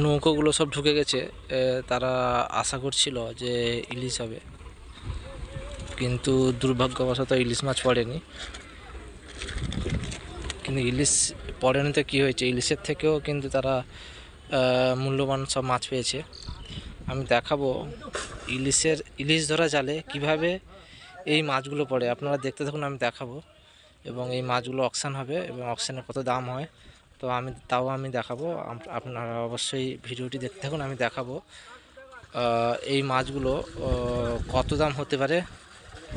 নৌকোগুলো সব ঢুকে গেছে। তারা আশা করছিল যে ইলিশ হবে, কিন্তু দুর্ভাগ্যবশত ইলিশ মাছ পড়েনি। কিন্তু ইলিশ পড়েনি তো কী হয়েছে, ইলিশের থেকেও কিন্তু তারা মূল্যবান সব মাছ পেয়েছে। আমি দেখাবো ইলিশ ধরা জালে কিভাবে এই মাছগুলো পড়ে, আপনারা দেখতে থাকুন, আমি দেখাবো। এবং এই মাছগুলো অকশান হবে এবং অকশানে কত দাম হয় তো আমি দেখাবো। আপনারা অবশ্যই ভিডিওটি দেখতে থাকুন, আমি দেখাবো এই মাছগুলো কত দাম হতে পারে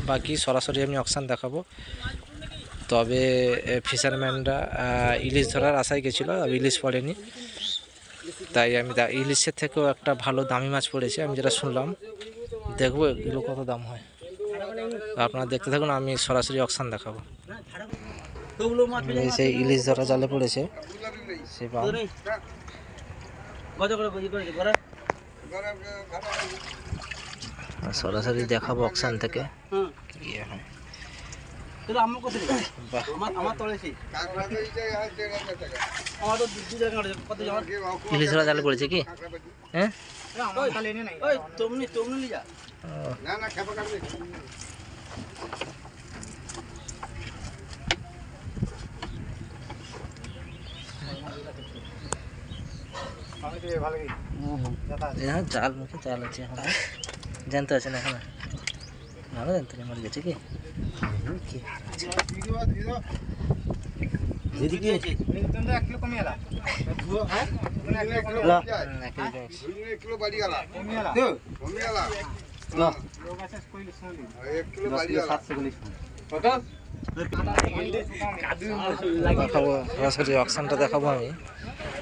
বা কি, সরাসরি আমি অকশান দেখাবো। তবে ফিশারম্যানরা ইলিশ ধরার আশায় গেছিলো, ইলিশ পড়েনি, তাই আমি ইলিশের থেকেও একটা ভালো দামি মাছ পড়েছে আমি যেটা শুনলাম। দেখবো এগুলো কত দাম হয়, আপনারা দেখতে থাকুন, আমি সরাসরি অকশান দেখাবো। সেই ইলিশ ধরা জালে পড়েছে, সরাসরি দেখাবো অকশান থেকে। ইলিশ ধরা জালে পড়েছে কি? হ্যাঁ, জাল মুখে জাল আছে, এখন জানতে আছে না, এখন ভালো জানতে নেই, মরে গেছে কি? সরাসরি অকশানটা দেখাবো আমি,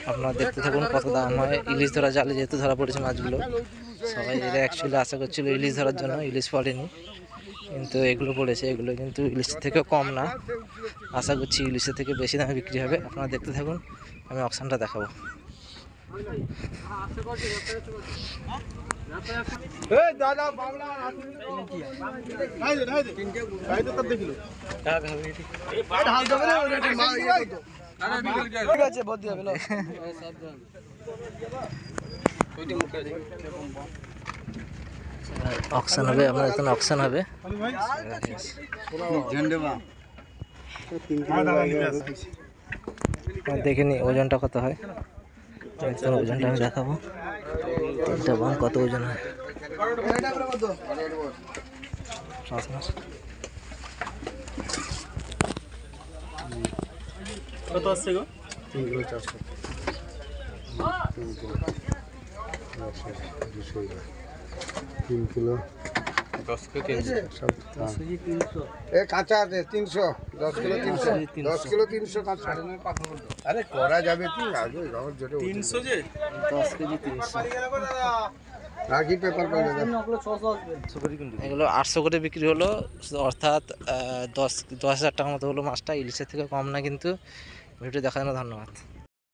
আপনারা দেখতে থাকুন কত দাম হয়। ইলিশ ধরা জালে যেহেতু ধরা পড়েছে মাছগুলো, সবাই এরা অ্যাকচুয়ালি আশা করছিল ইলিশ ধরার জন্য, ইলিশ পড়েনি, কিন্তু এগুলো পড়েছে। এগুলো কিন্তু ইলিশের থেকে কম না, আশা করছি ইলিশের থেকে বেশি দামে বিক্রি হবে। আপনারা দেখতে থাকুন, আমি অকশানটা দেখাবো। অকশান হবে, আপনার এখানে অকশান হবে। দেখে নি ওজনটা কত হয়, ওজনটা আমি দেখাবো। তিনটা বাম কত ওজন হয়, কত আসছে গো? 3 কিলো 400, 3 কিলো 10 কিলো কাঁচা আছে 300, 10 কিলো 300, 10 কিলো 300 কাঁচা। আরে করা যাবে কি আগে 300 যে 10 কেজি 300। রাখি পেপার পাবে, এগুলো 800 করে বিক্রি হলো, অর্থাৎ 10,000 টাকার মতো হলো মাছটা। ইলিশের থেকে কম না কিন্তু। ভিডিও দেখার জন্য ধন্যবাদ।